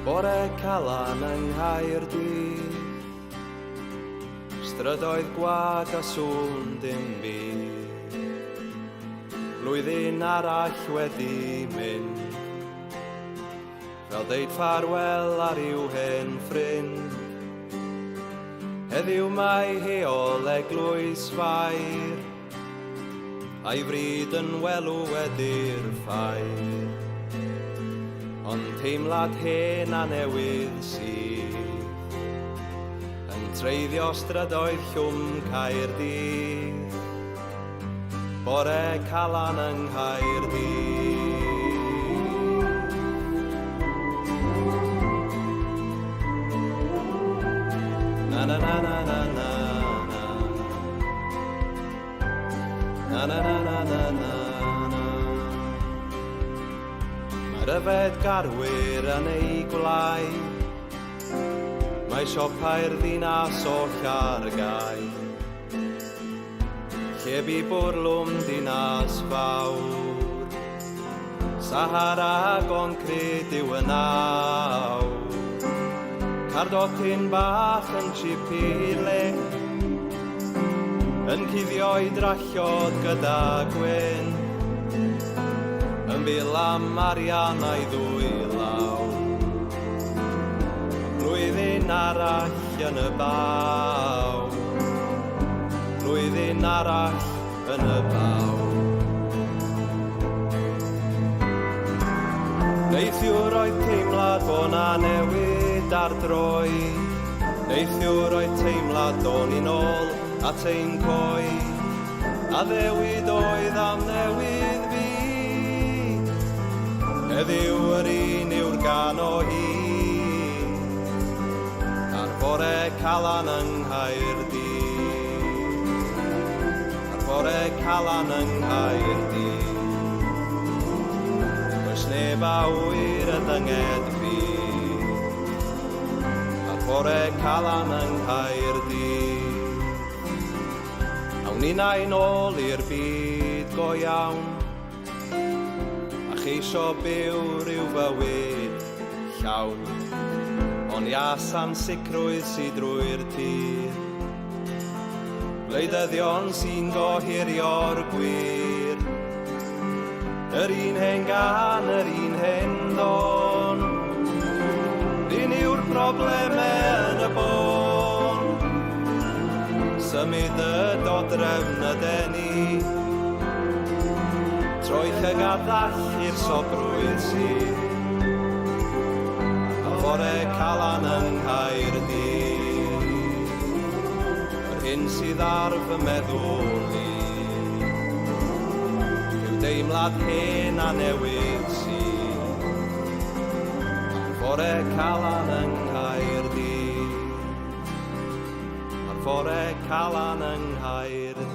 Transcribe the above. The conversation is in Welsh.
Bore Calan yng Nghaerdydd, strydoedd gwag a sŵn dim byd. Blwyddyn arall wedi mynd, fel deud ffarwel ar i'w hen ffrind. Heddiw mae hi o Tlws Sbardun, a'i fryd yn welw wedi'r ffair. Ond teimlad hen a newydd sydd yn treiddio strydoedd llwm Caerdydd. Bore Calan yng Nghaerdydd. Na na na na na na na na na na na na. Mae'r yfed garwyr yn ei gwlau, mae siopau'r ddinas oll ar gau. Llebu bwrlwm dinas fawr, Sahara goncrid yw y nawr. Cardotyn bach yn chipi le, yn cuddio'i drallod gyda gwyn, yn bil am arian a'i ddwy law. Blwyddyn arall yn y baw, blwyddyn arall yn y baw. Neithiwr oedd teimlad bo' na newid ar droi, neithiwr oedd teimlad o'n i nôl at ein coi, a ddewid oedd am newid fi. Heddiw yr un yw'r gan o hi, ar bore Calan yng Nghaerdydd, ar bore Calan yng Nghaerdydd. Does neb a wyr y dynged fi, ar bore Calan yng Nghaerdydd. Awn ni na'i nôl i'r byd go iawn, cheisio byw rhyw fywyd llawn, ond ias ansicrwydd sydd drwy'r tir. Gwleidyddion sy'n gohirio'r gwir, yr un hen gan, yr un hen ddon. Un yw'r problemau yn y bon, symud y dodrefn y deni, troi llygaddall i'r sobrwydd sydd. A bore Calan yng Nghaerdydd, yr hyn sydd ar fy meddwl i, yw deimlad hen a newydd sydd. Ar bore Calan yng Nghaerdydd, ar bore Calan yng Nghaerdydd.